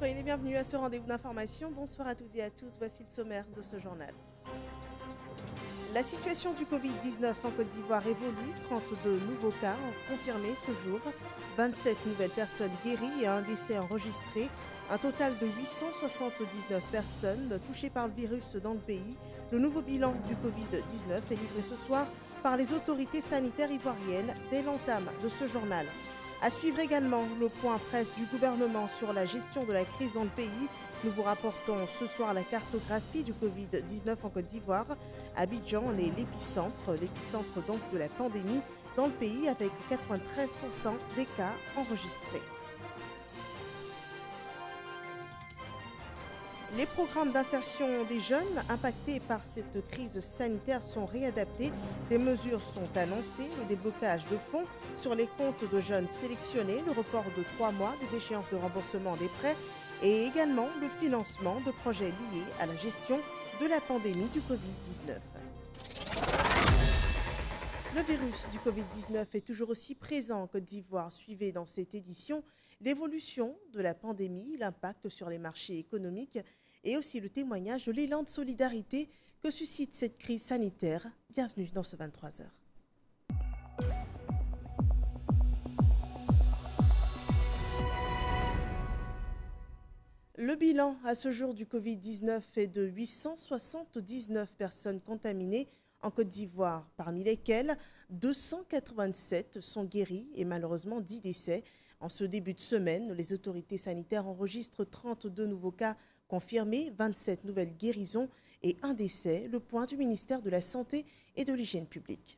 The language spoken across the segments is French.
soyez les bienvenus à ce rendez-vous d'information. Bonsoir à toutes et à tous, voici le sommaire de ce journal. La situation du Covid-19 en Côte d'Ivoire évolue. 32 nouveaux cas ont confirmé ce jour. 27 nouvelles personnes guéries et un décès enregistré. Un total de 879 personnes touchées par le virus dans le pays. Le nouveau bilan du Covid-19 est livré ce soir par les autorités sanitaires ivoiriennes dès l'entame de ce journal. À suivre également le point presse du gouvernement sur la gestion de la crise dans le pays. Nous vous rapportons ce soir la cartographie du Covid-19 en Côte d'Ivoire. Abidjan est l'épicentre donc de la pandémie dans le pays avec 93% des cas enregistrés. Les programmes d'insertion des jeunes impactés par cette crise sanitaire sont réadaptés. Des mesures sont annoncées, le déblocage de fonds sur les comptes de jeunes sélectionnés, le report de 3 mois des échéances de remboursement des prêts et également le financement de projets liés à la gestion de la pandémie du Covid-19. Le virus du Covid-19 est toujours aussi présent en Côte d'Ivoire. Suivez dans cette édition l'évolution de la pandémie, l'impact sur les marchés économiques et aussi le témoignage de l'élan de solidarité que suscite cette crise sanitaire. Bienvenue dans ce 23h. Le bilan à ce jour du Covid-19 est de 879 personnes contaminées en Côte d'Ivoire, parmi lesquelles 287 sont guéries et malheureusement 10 décès. En ce début de semaine, les autorités sanitaires enregistrent 32 nouveaux cas confirmés, 27 nouvelles guérisons et un décès. Le point du ministère de la Santé et de l'Hygiène publique.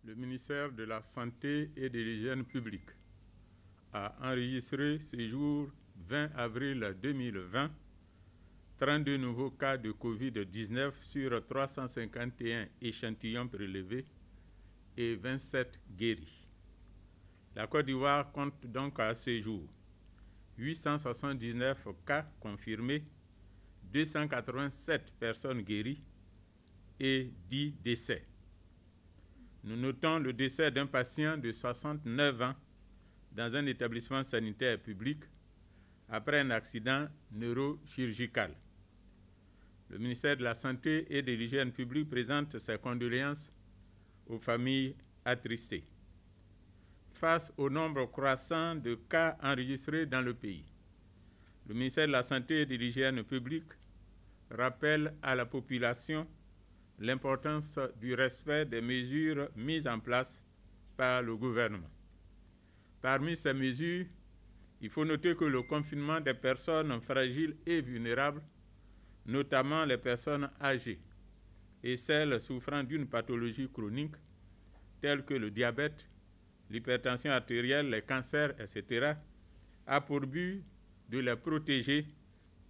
Le ministère de la Santé et de l'Hygiène publique a enregistré ce jour 20 avril 2020 32 nouveaux cas de Covid-19 sur 351 échantillons prélevés et 27 guéris. La Côte d'Ivoire compte donc à ce jour 879 cas confirmés, 287 personnes guéries et 10 décès. Nous notons le décès d'un patient de 69 ans dans un établissement sanitaire public après un accident neurochirurgical. Le ministère de la Santé et de l'Hygiène publique présente ses condoléances aux familles attristées. Face au nombre croissant de cas enregistrés dans le pays, le ministère de la Santé et de l'Hygiène publique rappelle à la population l'importance du respect des mesures mises en place par le gouvernement. Parmi ces mesures, il faut noter que le confinement des personnes fragiles et vulnérables, notamment les personnes âgées et celles souffrant d'une pathologie chronique, telles que le diabète, l'hypertension artérielle, les cancers, etc., a pour but de les protéger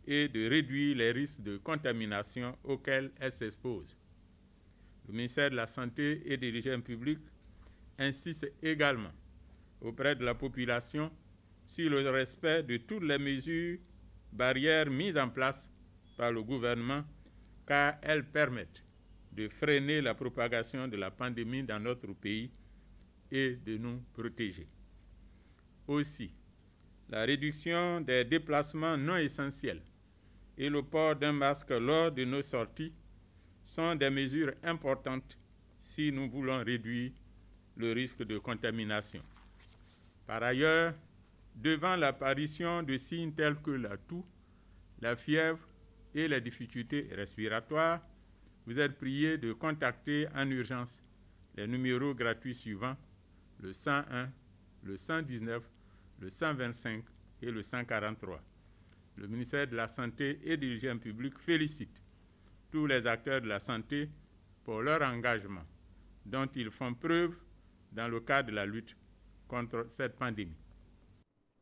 et de réduire les risques de contamination auxquels elles s'exposent. Le ministère de la Santé et de l'Hygiène publique insiste également auprès de la population sur le respect de toutes les mesures barrières mises en place par le gouvernement, car elles permettent de freiner la propagation de la pandémie dans notre pays et de nous protéger. Aussi, la réduction des déplacements non essentiels et le port d'un masque lors de nos sorties sont des mesures importantes si nous voulons réduire le risque de contamination. Par ailleurs, devant l'apparition de signes tels que la toux, la fièvre et les difficultés respiratoires, vous êtes priés de contacter en urgence les numéros gratuits suivants, le 101, le 119, le 125 et le 143. Le ministère de la Santé et de l'Hygiène publique félicite tous les acteurs de la santé pour leur engagement dont ils font preuve dans le cadre de la lutte contre cette pandémie.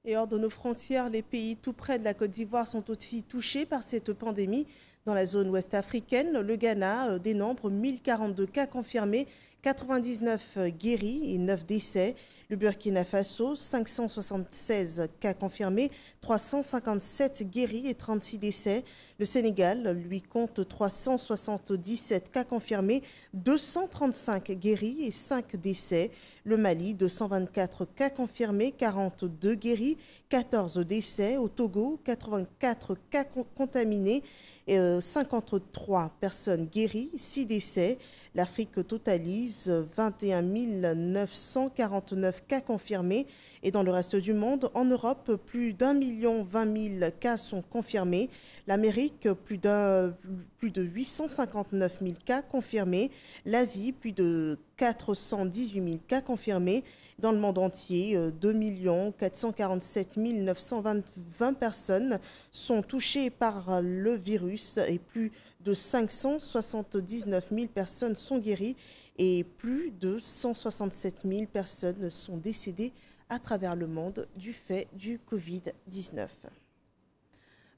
Et hors de nos frontières, les pays tout près de la Côte d'Ivoire sont aussi touchés par cette pandémie. Dans la zone ouest africaine, le Ghana dénombre 1042 cas confirmés, 99 guéris et 9 décès. Le Burkina Faso, 576 cas confirmés, 357 guéris et 36 décès. Le Sénégal, lui, compte 377 cas confirmés, 235 guéris et 5 décès. Le Mali, 224 cas confirmés, 42 guéris, 14 décès. Au Togo, 84 cas contaminés, 53 personnes guéries, 6 décès. L'Afrique totalise 21 949 cas confirmés. Et dans le reste du monde, en Europe, plus d'1 020 000 cas sont confirmés. L'Amérique, plus de 859 000 cas confirmés. L'Asie, plus de 418 000 cas confirmés. Dans le monde entier, 2 447 920 personnes sont touchées par le virus et plus de 579 000 personnes sont guéries et plus de 167 000 personnes sont décédées à travers le monde du fait du Covid-19.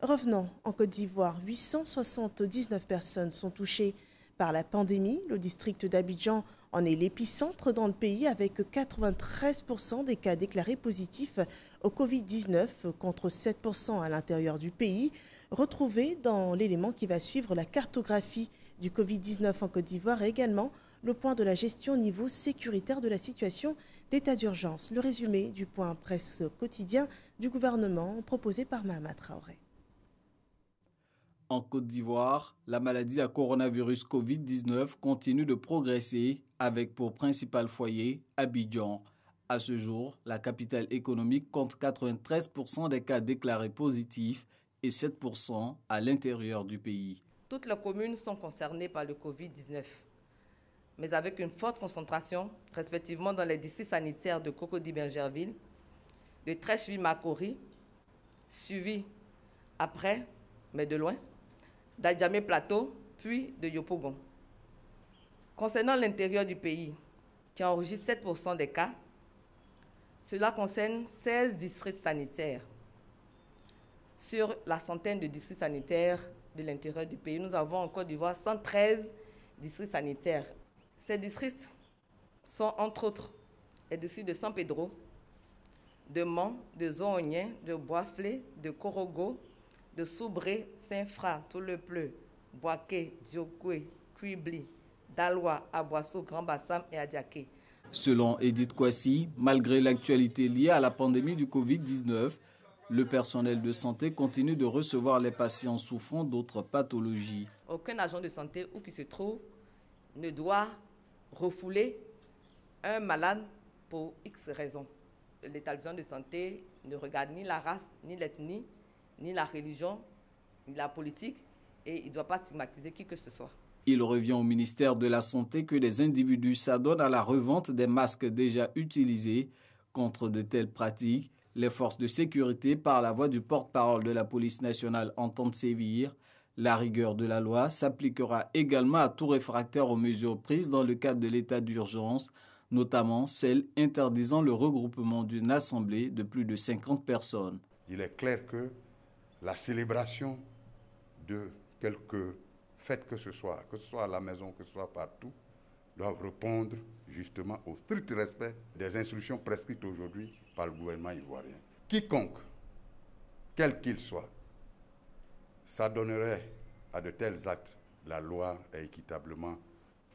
Revenons en Côte d'Ivoire, 879 personnes sont touchées par la pandémie. Le district d'Abidjan en est l'épicentre dans le pays avec 93% des cas déclarés positifs au Covid-19 contre 7% à l'intérieur du pays. Retrouvés dans l'élément qui va suivre la cartographie du Covid-19 en Côte d'Ivoire et également le point de la gestion au niveau sécuritaire de la situation d'état d'urgence. Le résumé du point presse quotidien du gouvernement proposé par Mahama Traoré. En Côte d'Ivoire, la maladie à coronavirus Covid-19 continue de progresser avec pour principal foyer Abidjan. À ce jour, la capitale économique compte 93% des cas déclarés positifs et 7% à l'intérieur du pays. Toutes les communes sont concernées par le Covid-19, mais avec une forte concentration, respectivement dans les districts sanitaires de Cocody-Bingerville, de Trècheville-Makori, suivi après, mais de loin, d'Adjamé-Plateau, puis de Yopougon. Concernant l'intérieur du pays, qui enregistre 7% des cas, cela concerne 16 districts sanitaires. Sur la centaine de districts sanitaires de l'intérieur du pays, nous avons en Côte d'Ivoire 113 districts sanitaires. Ces districts sont entre autres les districts de San Pedro, de Mans, de Zoonien, de Boisflé, de Korogo, de Soubré, Saint-Fra, Toulepleu, Boaké, Diokwe, Kuibli, Daloa, Aboisseau, Grand Bassam et Adiaké. Selon Edith Kwasi, malgré l'actualité liée à la pandémie du Covid-19, le personnel de santé continue de recevoir les patients souffrant d'autres pathologies. Aucun agent de santé où qu'il se trouve ne doit refouler un malade pour X raisons. L'établissement de santé ne regarde ni la race, ni l'ethnie, ni la religion, ni la politique, et il ne doit pas stigmatiser qui que ce soit. Il revient au ministère de la Santé que les individus s'adonnent à la revente des masques déjà utilisés. Contre de telles pratiques, les forces de sécurité, par la voix du porte-parole de la police nationale, entendent sévir. La rigueur de la loi s'appliquera également à tout réfractaire aux mesures prises dans le cadre de l'état d'urgence, notamment celles interdisant le regroupement d'une assemblée de plus de 50 personnes. Il est clair que la célébration de quelques fêtes que ce soit à la maison, que ce soit partout, doivent répondre justement au strict respect des instructions prescrites aujourd'hui par le gouvernement ivoirien. Quiconque, quel qu'il soit, s'adonnerait à de tels actes, la loi est équitablement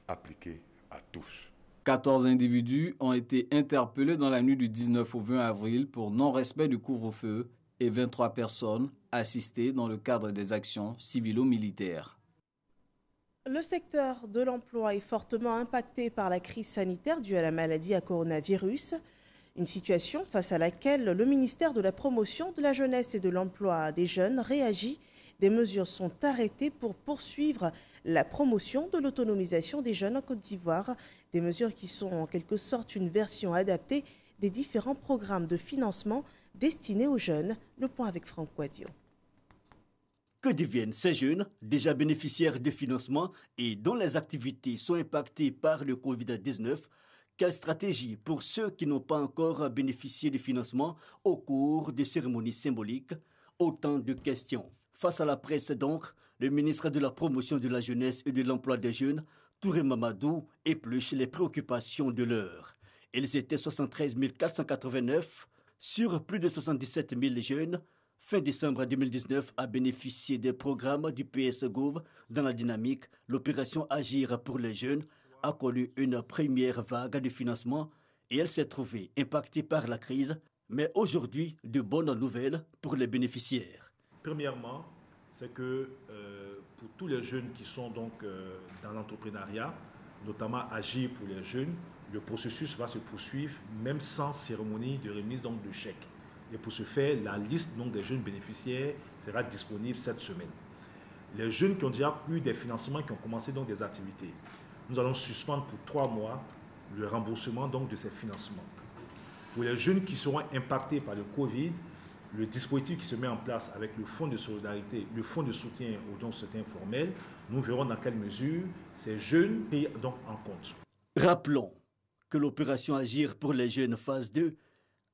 appliquée à tous. 14 individus ont été interpellés dans la nuit du 19 au 20 avril pour non-respect du couvre-feu et 23 personnes assistées dans le cadre des actions civilo-militaires. Le secteur de l'emploi est fortement impacté par la crise sanitaire due à la maladie à coronavirus. Une situation face à laquelle le ministère de la Promotion de la Jeunesse et de l'Emploi des Jeunes réagit. Des mesures sont arrêtées pour poursuivre la promotion de l'autonomisation des jeunes en Côte d'Ivoire. Des mesures qui sont en quelque sorte une version adaptée des différents programmes de financement destinés aux jeunes. Le point avec Franck Quadio. Que deviennent ces jeunes, déjà bénéficiaires de financement et dont les activités sont impactées par le Covid-19 ? Quelle stratégie pour ceux qui n'ont pas encore bénéficié de financement au cours de cérémonies symboliques ? Autant de questions. Face à la presse donc, le ministre de la Promotion de la Jeunesse et de l'Emploi des Jeunes Touré Mamadou épluche les préoccupations de l'heure. Ils étaient 73 489 sur plus de 77 000 jeunes. Fin décembre 2019 a bénéficié des programmes du PS-Gouv. Dans la dynamique, l'opération Agir pour les jeunes a connu une première vague de financement et elle s'est trouvée impactée par la crise. Mais aujourd'hui, de bonnes nouvelles pour les bénéficiaires. Premièrement, c'est que pour tous les jeunes qui sont donc dans l'entrepreneuriat, notamment Agir pour les jeunes, le processus va se poursuivre même sans cérémonie de remise donc, de chèques. Et pour ce faire, la liste donc, des jeunes bénéficiaires sera disponible cette semaine. Les jeunes qui ont déjà eu des financements, qui ont commencé donc, des activités, nous allons suspendre pour 3 mois le remboursement donc, de ces financements. Pour les jeunes qui seront impactés par le Covid, le dispositif qui se met en place avec le fonds de solidarité, le fonds de soutien aux dons soutien informels, nous verrons dans quelle mesure ces jeunes payent donc en compte. Rappelons que l'opération Agir pour les jeunes phase 2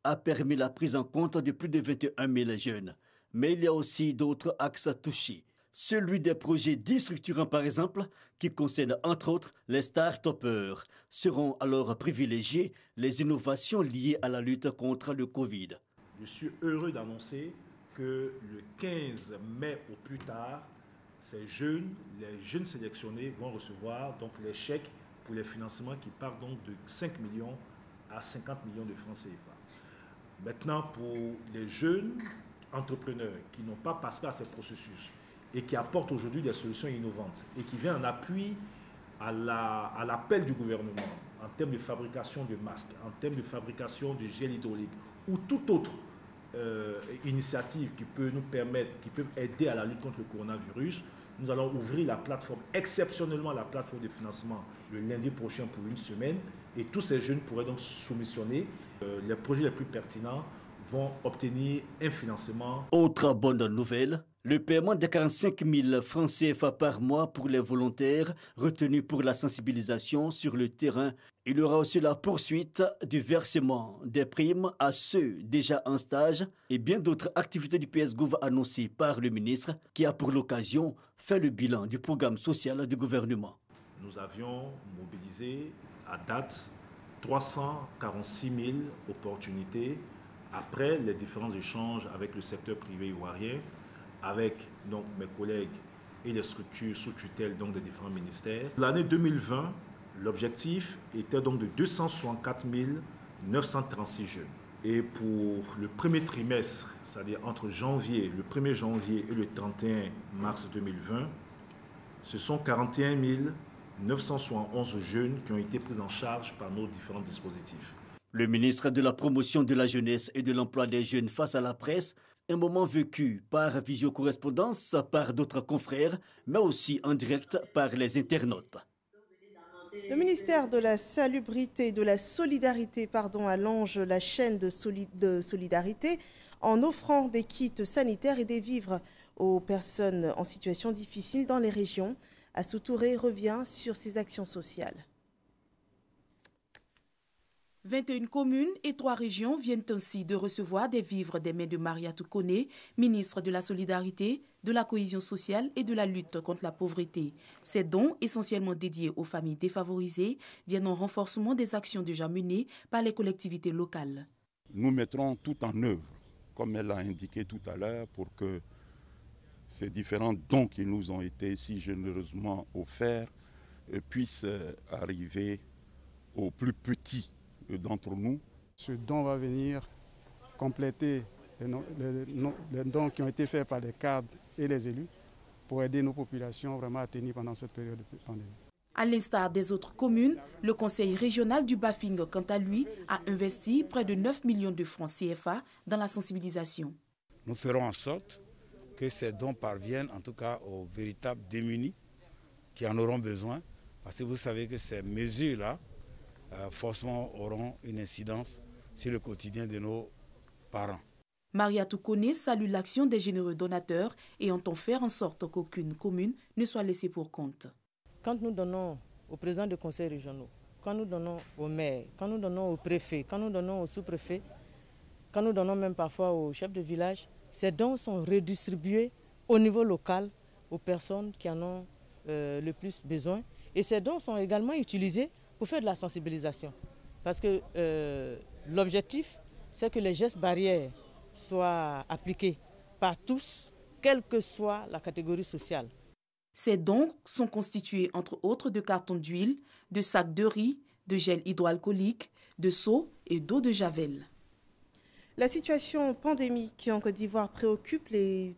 a permis la prise en compte de plus de 21 000 jeunes. Mais il y a aussi d'autres axes touchés. Celui des projets dits structurants par exemple, qui concernent entre autres les start-upers. Seront alors privilégiées les innovations liées à la lutte contre le Covid. Je suis heureux d'annoncer que le 15 mai au plus tard, les jeunes sélectionnés vont recevoir donc les chèques pour les financements qui partent donc de 5 millions à 50 millions de francs CFA. Maintenant, pour les jeunes entrepreneurs qui n'ont pas passé à ces processus et qui apportent aujourd'hui des solutions innovantes et qui viennent en appui à l'appel du gouvernement en termes de fabrication de masques, en termes de fabrication de gel hydraulique ou toute autre initiative qui peut nous permettre, qui peut aider à la lutte contre le coronavirus, nous allons ouvrir la plateforme, exceptionnellement la plateforme de financement, le lundi prochain pour 1 semaine. Et tous ces jeunes pourraient donc soumissionner. Les projets les plus pertinents vont obtenir un financement. Autre bonne nouvelle, le paiement de 45 000 francs CFA par mois pour les volontaires retenus pour la sensibilisation sur le terrain. Il y aura aussi la poursuite du versement des primes à ceux déjà en stage et bien d'autres activités du PS-Gouv annoncées par le ministre qui a pour l'occasion fait le bilan du programme social du gouvernement. Nous avions mobilisé à date 346 000 opportunités après les différents échanges avec le secteur privé ivoirien, avec donc, mes collègues et les structures sous tutelle donc, des différents ministères. L'année 2020, l'objectif était donc de 264 936 jeunes. Et pour le premier trimestre, c'est-à-dire entre le 1er janvier et le 31 mars 2020, ce sont 41 971 jeunes qui ont été pris en charge par nos différents dispositifs. Le ministre de la Promotion de la Jeunesse et de l'Emploi des Jeunes face à la presse, un moment vécu par visiocorrespondance par d'autres confrères, mais aussi en direct par les internautes. Le ministère de la Salubrité et de la Solidarité allonge la chaîne de solidarité en offrant des kits sanitaires et des vivres aux personnes en situation difficile dans les régions. Assou Touré revient sur ces actions sociales. 21 communes et 3 régions viennent ainsi de recevoir des vivres des mains de Mariatou Koné, ministre de la Solidarité, de la Cohésion sociale et de la lutte contre la pauvreté. Ces dons, essentiellement dédiés aux familles défavorisées, viennent en renforcement des actions déjà menées par les collectivités locales. Nous mettrons tout en œuvre, comme elle l'a indiqué tout à l'heure, pour que ces différents dons qui nous ont été si généreusement offerts puissent arriver aux plus petits d'entre nous. Ce don va venir compléter les dons qui ont été faits par les cadres et les élus pour aider nos populations vraiment à tenir pendant cette période de pandémie. À l'instar des autres communes, le conseil régional du Bafing, quant à lui, a investi près de 9 millions de francs CFA dans la sensibilisation. Nous ferons en sorte que ces dons parviennent en tout cas aux véritables démunis qui en auront besoin, parce que vous savez que ces mesures-là forcément auront une incidence sur le quotidien de nos parents. Mariatou Koné salue l'action des généreux donateurs et entend faire en sorte qu'aucune commune ne soit laissée pour compte. Quand nous donnons aux présidents de conseils régionaux, quand nous donnons aux maires, quand nous donnons aux préfets, quand nous donnons aux sous-préfets, quand nous donnons même parfois aux chefs de village, ces dons sont redistribués au niveau local aux personnes qui en ont le plus besoin. Et ces dons sont également utilisés pour faire de la sensibilisation. Parce que l'objectif, c'est que les gestes barrières soient appliqués par tous, quelle que soit la catégorie sociale. Ces dons sont constitués entre autres de cartons d'huile, de sacs de riz, de gel hydroalcoolique, de seaux et d'eau de javel. La situation pandémique en Côte d'Ivoire préoccupe les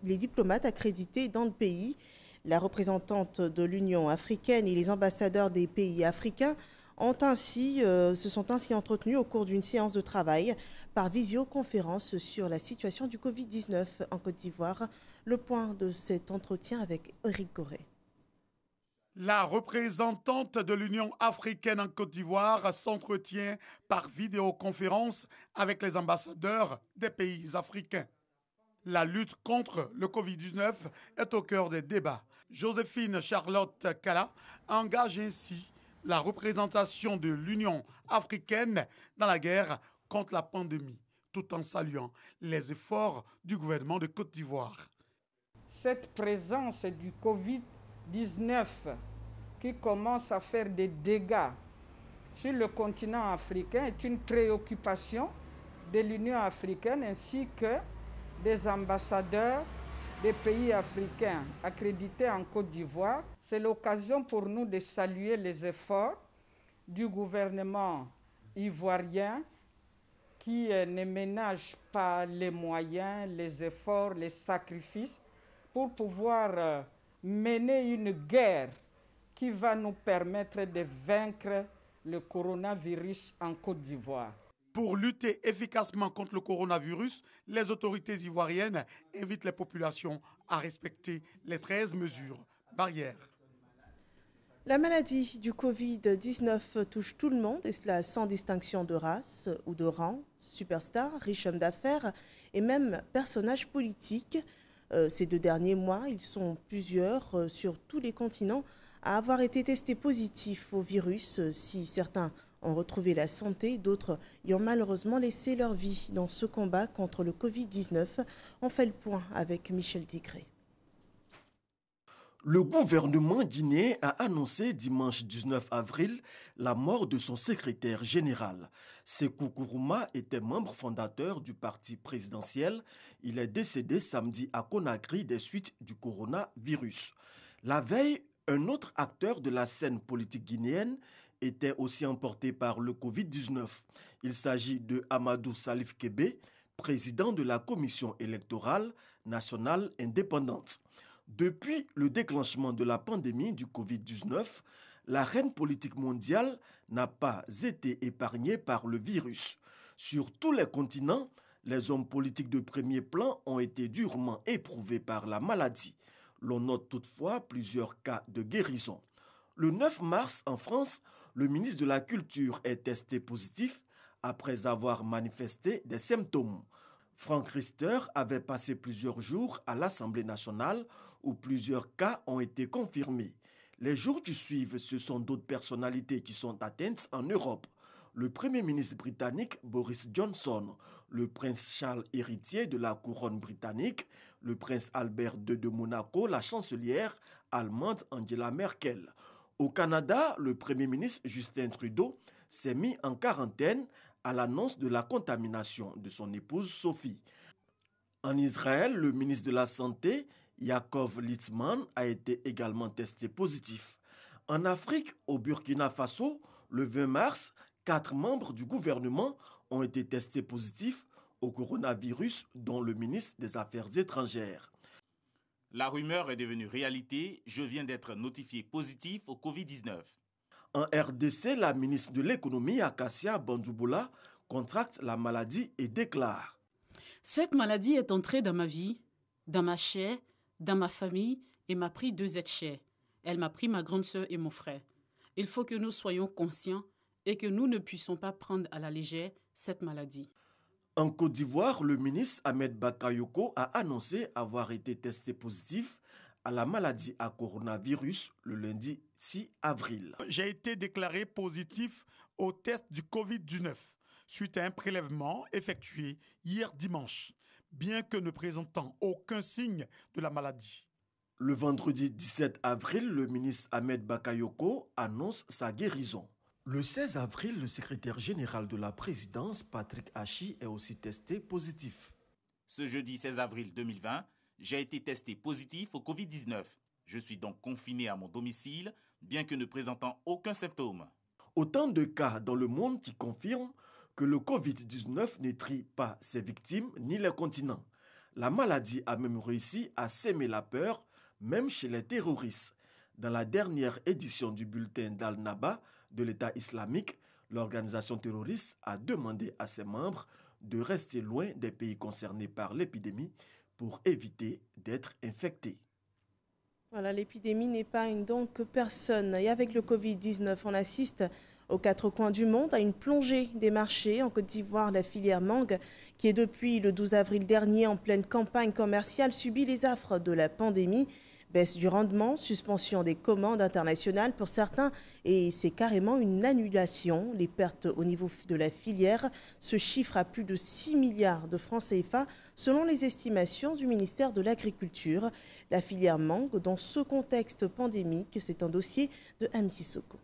diplomates accrédités dans le pays. La représentante de l'Union africaine et les ambassadeurs des pays africains se sont ainsi entretenus au cours d'une séance de travail par visioconférence sur la situation du Covid-19 en Côte d'Ivoire. Le point de cet entretien avec Eric Goré. La représentante de l'Union africaine en Côte d'Ivoire s'entretient par vidéoconférence avec les ambassadeurs des pays africains. La lutte contre le Covid-19 est au cœur des débats. Joséphine Charlotte Kalla engage ainsi la représentation de l'Union africaine dans la guerre contre la pandémie, tout en saluant les efforts du gouvernement de Côte d'Ivoire. Cette présence du Covid-19 qui commence à faire des dégâts sur le continent africain est une préoccupation de l'Union africaine ainsi que des ambassadeurs des pays africains accrédités en Côte d'Ivoire. C'est l'occasion pour nous de saluer les efforts du gouvernement ivoirien qui ne ménage pas les moyens, les efforts, les sacrifices pour pouvoir mener une guerre qui va nous permettre de vaincre le coronavirus en Côte d'Ivoire. Pour lutter efficacement contre le coronavirus, les autorités ivoiriennes invitent les populations à respecter les 13 mesures barrières. La maladie du Covid-19 touche tout le monde, et cela sans distinction de race ou de rang, superstars, riches hommes d'affaires et même personnages politiques. Ces 2 derniers mois, ils sont plusieurs sur tous les continents à avoir été testés positifs au virus. Si certains ont retrouvé la santé, d'autres y ont malheureusement laissé leur vie dans ce combat contre le Covid-19. On fait le point avec Michel Digré. Le gouvernement guinéen a annoncé dimanche 19 avril la mort de son secrétaire général. Sékou Kourouma était membre fondateur du parti présidentiel. Il est décédé samedi à Conakry des suites du coronavirus. La veille, un autre acteur de la scène politique guinéenne était aussi emporté par le Covid-19. Il s'agit de Amadou Salif Kébé, président de la Commission électorale nationale indépendante. Depuis le déclenchement de la pandémie du Covid-19, l'arène politique mondiale n'a pas été épargnée par le virus. Sur tous les continents, les hommes politiques de premier plan ont été durement éprouvés par la maladie. L'on note toutefois plusieurs cas de guérison. Le 9 mars, en France, le ministre de la Culture est testé positif après avoir manifesté des symptômes. Franck Riester avait passé plusieurs jours à l'Assemblée nationale où plusieurs cas ont été confirmés. Les jours qui suivent, ce sont d'autres personnalités qui sont atteintes en Europe. Le Premier ministre britannique Boris Johnson, le prince Charles héritier de la couronne britannique, le prince Albert II de Monaco, la chancelière allemande Angela Merkel. Au Canada, le Premier ministre Justin Trudeau s'est mis en quarantaine à l'annonce de la contamination de son épouse Sophie. En Israël, le ministre de la Santé, Yaakov Litzman, a été également testé positif. En Afrique, au Burkina Faso, le 20 mars, 4 membres du gouvernement ont été testés positifs au coronavirus, dont le ministre des Affaires étrangères. La rumeur est devenue réalité. Je viens d'être notifié positif au Covid-19. En RDC, la ministre de l'économie, Akassia Bandouboula, contracte la maladie et déclare: Cette maladie est entrée dans ma vie, dans ma chair, dans ma famille et m'a pris 2 êtres chers. Elle m'a pris ma grande sœur et mon frère. Il faut que nous soyons conscients et que nous ne puissions pas prendre à la légère cette maladie. En Côte d'Ivoire, le ministre Ahmed Bakayoko a annoncé avoir été testé positif à la maladie à coronavirus le lundi 6 avril. J'ai été déclaré positif au test du Covid-19 suite à un prélèvement effectué hier dimanche, bien que ne présentant aucun signe de la maladie. Le vendredi 17 avril, le ministre Ahmed Bakayoko annonce sa guérison. Le 16 avril, le secrétaire général de la présidence, Patrick Hachi, est aussi testé positif. Ce jeudi 16 avril 2020, j'ai été testé positif au Covid-19. Je suis donc confiné à mon domicile, bien que ne présentant aucun symptôme. Autant de cas dans le monde qui confirment que le Covid-19 n'étrie pas ses victimes ni les continents. La maladie a même réussi à s'aimer la peur, même chez les terroristes. Dans la dernière édition du bulletin d'Al-Naba de l'État islamique, l'organisation terroriste a demandé à ses membres de rester loin des pays concernés par l'épidémie pour éviter d'être infectés. Voilà, l'épidémie n'épargne donc personne. Et avec le Covid-19, on assiste aux quatre coins du monde à une plongée des marchés. En Côte d'Ivoire, la filière mangue, qui est depuis le 12 avril dernier en pleine campagne commerciale, subit les affres de la pandémie. Baisse du rendement, suspension des commandes internationales pour certains et c'est carrément une annulation. Les pertes au niveau de la filière se chiffrent à plus de 6 milliards de francs CFA selon les estimations du ministère de l'Agriculture. La filière mangue, dans ce contexte pandémique, c'est un dossier de Ami Sissoko.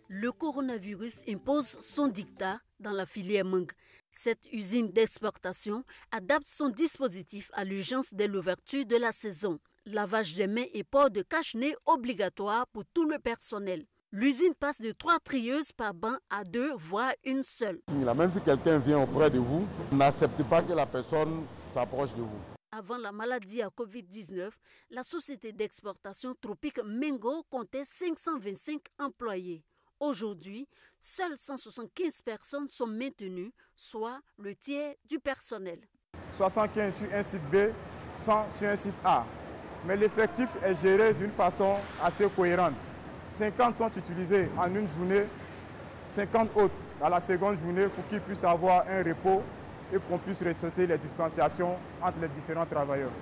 Le coronavirus impose son dictat dans la filière mangue. Cette usine d'exportation adapte son dispositif à l'urgence dès l'ouverture de la saison. Lavage des mains et port de cache-nez obligatoire pour tout le personnel. L'usine passe de 3 trieuses par banc à 2, voire une seule. Même si quelqu'un vient auprès de vous, n'acceptez pas que la personne s'approche de vous. Avant la maladie à Covid-19, la société d'exportation Tropique Mengo comptait 525 employés. Aujourd'hui, seules 175 personnes sont maintenues, soit le tiers du personnel. 75 sur un site B, 100 sur un site A. Mais l'effectif est géré d'une façon assez cohérente. 50 sont utilisés en une journée, 50 autres dans la seconde journée pour qu'ils puissent avoir un repos et qu'on puisse respecter les distanciations entre les différents travailleurs.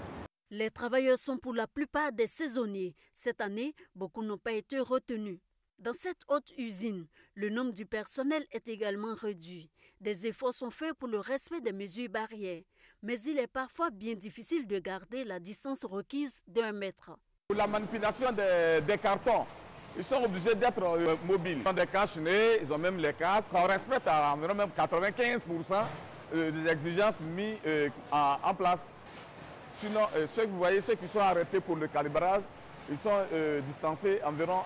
Les travailleurs sont pour la plupart des saisonniers. Cette année, beaucoup n'ont pas été retenus. Dans cette haute usine, le nombre du personnel est également réduit. Des efforts sont faits pour le respect des mesures barrières, mais il est parfois bien difficile de garder la distance requise d'1 mètre. Pour la manipulation des cartons, ils sont obligés d'être mobiles. Ils ont des cache-nez, ils ont même les casques. On respecte à environ même 95% des exigences mises en place. Sinon, ceux que vous voyez, ceux qui sont arrêtés pour le calibrage, ils sont distancés environ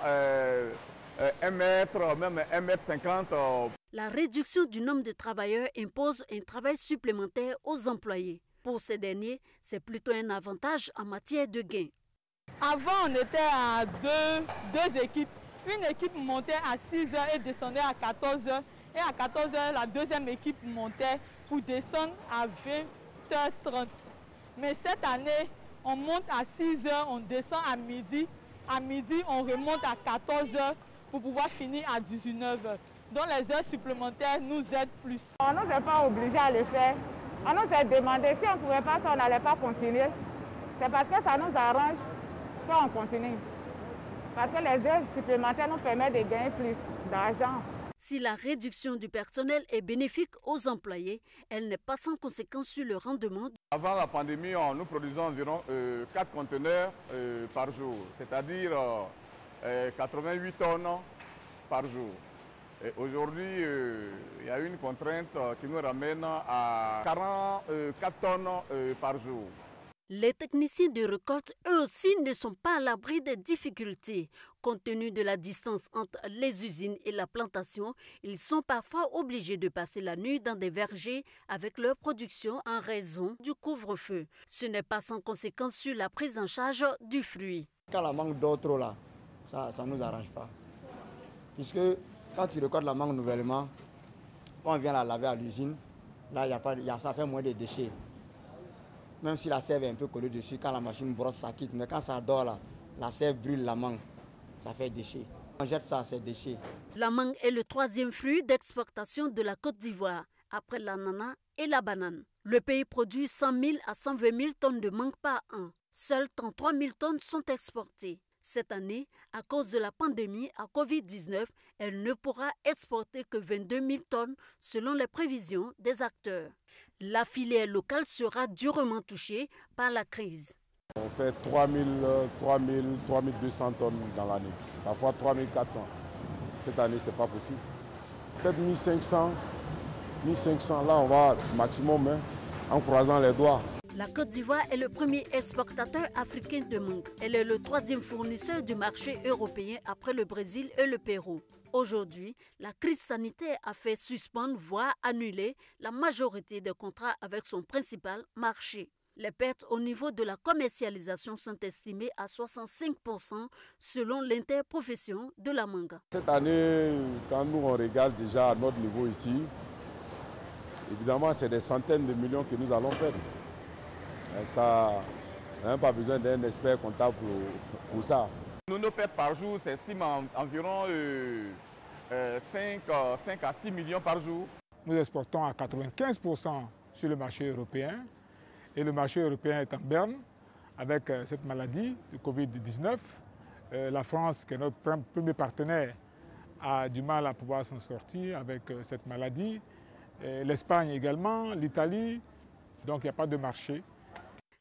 1 mètre, même 1,50 mètre. La réduction du nombre de travailleurs impose un travail supplémentaire aux employés. Pour ces derniers, c'est plutôt un avantage en matière de gains. Avant, on était à deux équipes. Une équipe montait à 6 h et descendait à 14 h. Et à 14 h, la deuxième équipe montait pour descendre à 20 h 30. Mais cette année, on monte à 6 h, on descend à midi. À midi, on remonte à 14 h pour pouvoir finir à 19 h. Donc les heures supplémentaires nous aident plus. On ne nous est pas obligé à le faire. On nous a demandé si on ne pouvait pas faire, on n'allait pas continuer. C'est parce que ça nous arrange qu'on continue. Parce que les heures supplémentaires nous permettent de gagner plus d'argent. Si la réduction du personnel est bénéfique aux employés, elle n'est pas sans conséquence sur le rendement. Avant la pandémie, nous produisons environ 4 conteneurs par jour, c'est-à-dire 88 tonnes par jour. Aujourd'hui, il y a une contrainte qui nous ramène à 44 tonnes par jour. Les techniciens de récolte, eux aussi, ne sont pas à l'abri des difficultés. Compte tenu de la distance entre les usines et la plantation, ils sont parfois obligés de passer la nuit dans des vergers avec leur production en raison du couvre-feu. Ce n'est pas sans conséquence sur la prise en charge du fruit. Quand la mangue dort trop là, ça ne nous arrange pas. Puisque quand tu récoltes la mangue nouvellement, quand on vient la laver à l'usine, là, ça fait moins de déchets. Même si la sève est un peu collée dessus, quand la machine brosse, ça quitte. Mais quand ça dort là, la sève brûle la mangue, ça fait déchets. On jette ça, c'est déchets. La mangue est le 3e fruit d'exportation de la Côte d'Ivoire, après l'ananas et la banane. Le pays produit 100 000 à 120 000 tonnes de mangue par an. Seules 33 000 tonnes sont exportées. Cette année, à cause de la pandémie à Covid-19, elle ne pourra exporter que 22 000 tonnes selon les prévisions des acteurs. La filière locale sera durement touchée par la crise. On fait 3200 tonnes dans l'année, parfois 3400. Cette année, ce n'est pas possible. Peut-être 1500, là on va maximum en croisant les doigts. La Côte d'Ivoire est le premier exportateur africain de mangue. Elle est le 3e fournisseur du marché européen après le Brésil et le Pérou. Aujourd'hui, la crise sanitaire a fait suspendre, voire annuler, la majorité des contrats avec son principal marché. Les pertes au niveau de la commercialisation sont estimées à 65% selon l'interprofession de la mangue. Cette année, quand nous on regarde déjà à notre niveau ici, évidemment c'est des centaines de millions que nous allons perdre. Et ça, on n'a même pas besoin d'un expert comptable pour ça. Nos pertes par jour s'estiment environ 5 à 6 millions par jour. Nous exportons à 95% sur le marché européen. Et le marché européen est en berne avec cette maladie, le Covid-19. La France, qui est notre premier partenaire, a du mal à pouvoir s'en sortir avec cette maladie. L'Espagne également, l'Italie, donc il n'y a pas de marché.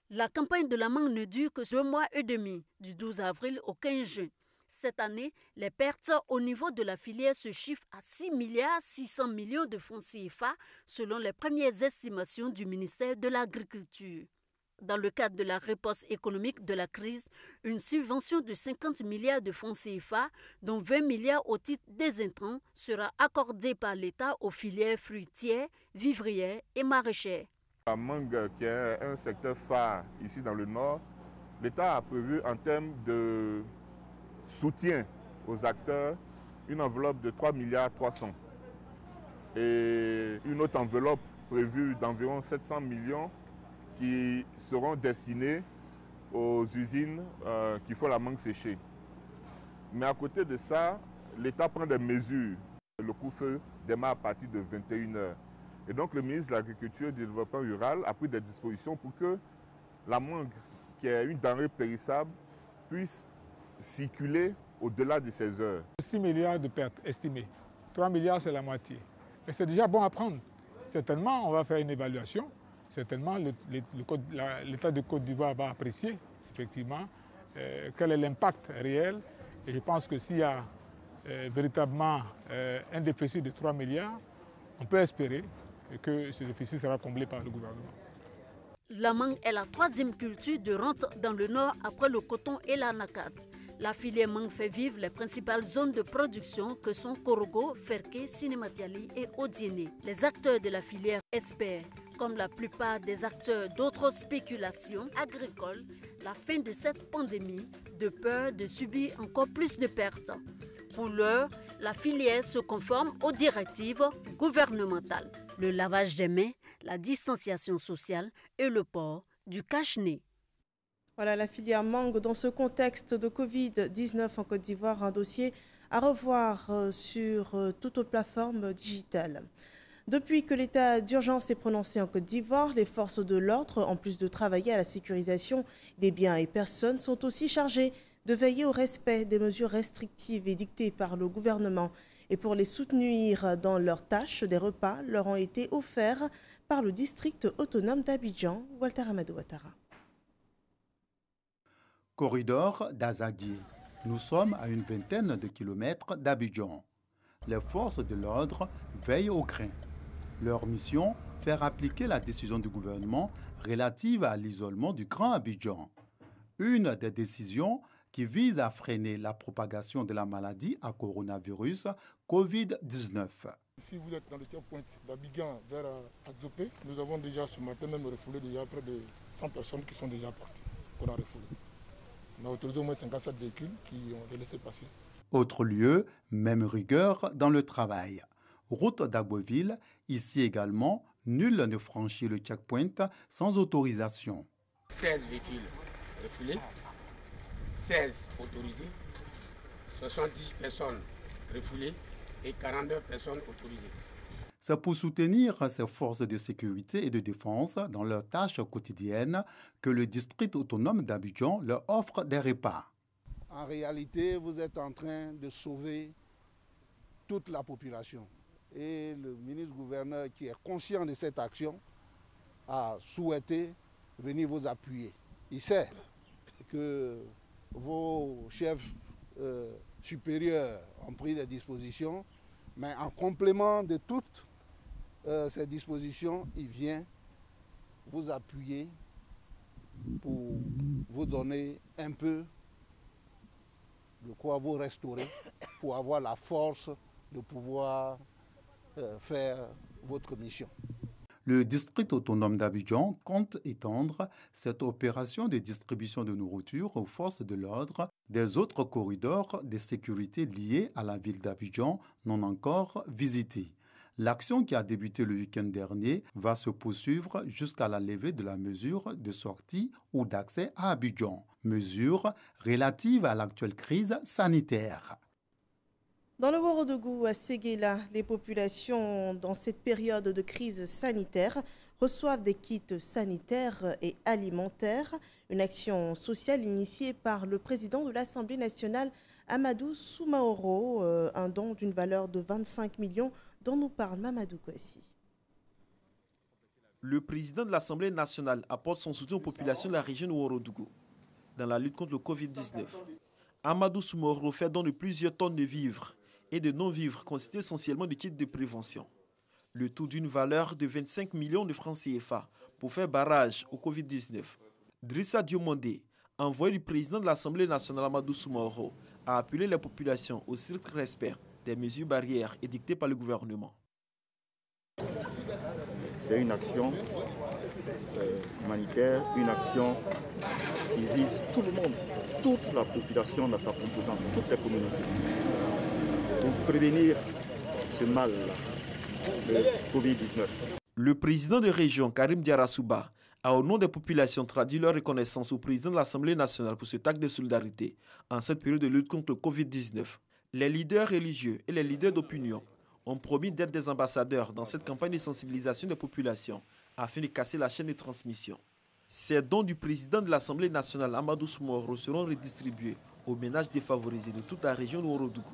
La campagne de la mangue ne dure que 2 mois et demi, du 12 avril au 15 juin. Cette année, les pertes au niveau de la filière se chiffrent à 6,6 milliards de francs CFA selon les premières estimations du ministère de l'Agriculture. Dans le cadre de la réponse économique de la crise, une subvention de 50 milliards de francs CFA, dont 20 milliards au titre des intrants, sera accordée par l'État aux filières fruitières, vivrières et maraîchères. La mangue, qui est un secteur phare ici dans le Nord, l'État a prévu en termes de soutien aux acteurs une enveloppe de 3,3 milliards et une autre enveloppe prévue d'environ 700 millions qui seront destinés aux usines qui font la mangue séchée. Mais à côté de ça, l'État prend des mesures. Le couvre-feu démarre à partir de 21h. Et donc le ministre de l'Agriculture et du Développement rural a pris des dispositions pour que la mangue, qui est une denrée périssable, puisse circuler au-delà de 16 heures. 6 milliards de pertes estimées. 3 milliards, c'est la moitié. Mais c'est déjà bon à prendre. Certainement, on va faire une évaluation. Certainement, l'État de Côte d'Ivoire va apprécier, effectivement, quel est l'impact réel. Et je pense que s'il y a véritablement un déficit de 3 milliards, on peut espérer que ce déficit sera comblé par le gouvernement. La mangue est la 3e culture de rente dans le Nord après le coton et l'anacate. La filière mangue fait vivre les principales zones de production que sont Korogo, Ferké, Sinematiali et Odiéné. Les acteurs de la filière espèrent, comme la plupart des acteurs d'autres spéculations agricoles, la fin de cette pandémie, de peur de subir encore plus de pertes. Pour l'heure, la filière se conforme aux directives gouvernementales. Le lavage des mains, la distanciation sociale et le port du cache-nez. Voilà la filière mangue dans ce contexte de Covid-19 en Côte d'Ivoire, un dossier à revoir sur toute plateforme digitale. Depuis que l'état d'urgence est prononcé en Côte d'Ivoire, les forces de l'ordre, en plus de travailler à la sécurisation des biens et personnes, sont aussi chargées de veiller au respect des mesures restrictives édictées par le gouvernement. Et pour les soutenir dans leurs tâches, des repas leur ont été offerts par le district autonome d'Abidjan. Walter Amadou Ouattara. Corridor d'Azagui. Nous sommes à une vingtaine de kilomètres d'Abidjan. Les forces de l'ordre veillent au grain. Leur mission, faire appliquer la décision du gouvernement relative à l'isolement du Grand Abidjan. Une des décisions qui vise à freiner la propagation de la maladie à coronavirus Covid-19. Si vous êtes dans le checkpoint d'Abidjan vers Adzopé, nous avons déjà ce matin même refoulé déjà près de 100 personnes qui sont déjà parties qu'on a refoulé. On a autorisé au moins 57 véhicules qui ont laissé passer. Autre lieu, même rigueur dans le travail. Route d'Agboville, ici également, nul ne franchit le checkpoint sans autorisation. 16 véhicules refoulés, 16 autorisés, 70 personnes refoulées et 42 personnes autorisées. C'est pour soutenir ces forces de sécurité et de défense dans leurs tâches quotidiennes que le district autonome d'Abidjan leur offre des repas. En réalité, vous êtes en train de sauver toute la population. Et le ministre-gouverneur, qui est conscient de cette action, a souhaité venir vous appuyer. Il sait que vos chefs supérieurs ont pris des dispositions, mais en complément de toutes ces dispositions, il vient vous appuyer pour vous donner un peu de quoi vous restaurer, pour avoir la force de pouvoir faire votre mission. Le district autonome d'Abidjan compte étendre cette opération de distribution de nourriture aux forces de l'ordre des autres corridors de sécurité liés à la ville d'Abidjan non encore visités. L'action qui a débuté le week-end dernier va se poursuivre jusqu'à la levée de la mesure de sortie ou d'accès à Abidjan, mesure relative à l'actuelle crise sanitaire. Dans le Ourodougou, à Séguéla, les populations, dans cette période de crise sanitaire, reçoivent des kits sanitaires et alimentaires. Une action sociale initiée par le président de l'Assemblée nationale, Amadou Soumaoro, un don d'une valeur de 25 millions dont nous parle Mamadou Kouassi. Le président de l'Assemblée nationale apporte son soutien aux populations de la région de Ourodougou dans la lutte contre le Covid-19. Amadou Soumaoro fait don de plusieurs tonnes de vivres et de non-vivres constitués essentiellement de kits de prévention. Le tout d'une valeur de 25 millions de francs CFA pour faire barrage au Covid-19. Drissa Diomondé, envoyé du président de l'Assemblée nationale Amadou Soumaoro, a appelé les populations au strict respect des mesures barrières édictées par le gouvernement. C'est une action humanitaire, une action qui vise tout le monde, toute la population dans sa composante, toutes les communautés. Pour prévenir ce mal, le Covid-19. Le président de région, Karim Diarasouba, a au nom des populations traduit leur reconnaissance au président de l'Assemblée nationale pour cet acte de solidarité en cette période de lutte contre le Covid-19. Les leaders religieux et les leaders d'opinion ont promis d'être des ambassadeurs dans cette campagne de sensibilisation des populations afin de casser la chaîne de transmission. Ces dons du président de l'Assemblée nationale, Amadou Soumaoro, seront redistribués aux ménages défavorisés de toute la région de Ourodougou.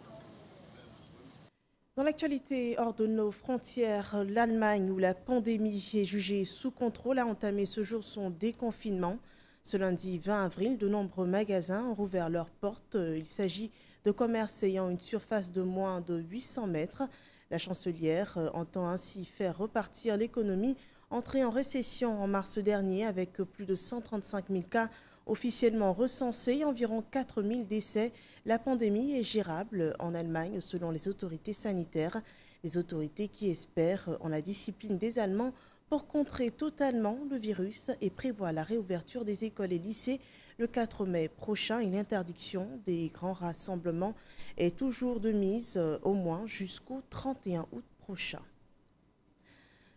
Dans l'actualité hors de nos frontières, l'Allemagne, où la pandémie est jugée sous contrôle, a entamé ce jour son déconfinement. Ce lundi 20 avril, de nombreux magasins ont rouvert leurs portes. Il s'agit de commerces ayant une surface de moins de 800 mètres. La chancelière entend ainsi faire repartir l'économie entrée en récession en mars dernier avec plus de 135 000 cas officiellement recensés et environ 4 000 décès. La pandémie est gérable en Allemagne selon les autorités sanitaires. Les autorités qui espèrent en la discipline des Allemands pour contrer totalement le virus et prévoient la réouverture des écoles et lycées le 4 mai prochain. Une interdiction des grands rassemblements est toujours de mise au moins jusqu'au 31 août prochain.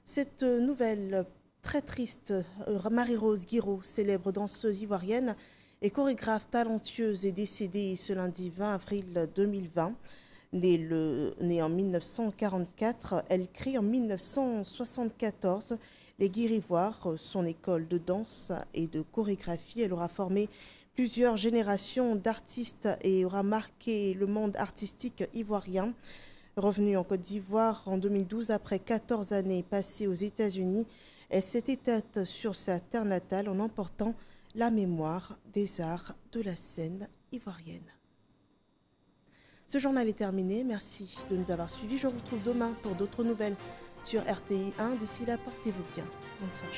Cette nouvelle très triste, Marie-Rose Guiraud, célèbre danseuse ivoirienne et chorégraphe talentueuse, est décédée ce lundi 20 avril 2020. Née en 1944, elle crée en 1974 les Guirivoires, son école de danse et de chorégraphie. Elle aura formé plusieurs générations d'artistes et aura marqué le monde artistique ivoirien. Revenue en Côte d'Ivoire en 2012 après 14 années passées aux États-Unis, elle s'est éteinte sur sa terre natale en emportant la mémoire des arts de la scène ivoirienne. Ce journal est terminé. Merci de nous avoir suivis. Je vous retrouve demain pour d'autres nouvelles sur RTI 1. D'ici là, portez-vous bien. Bonne soirée.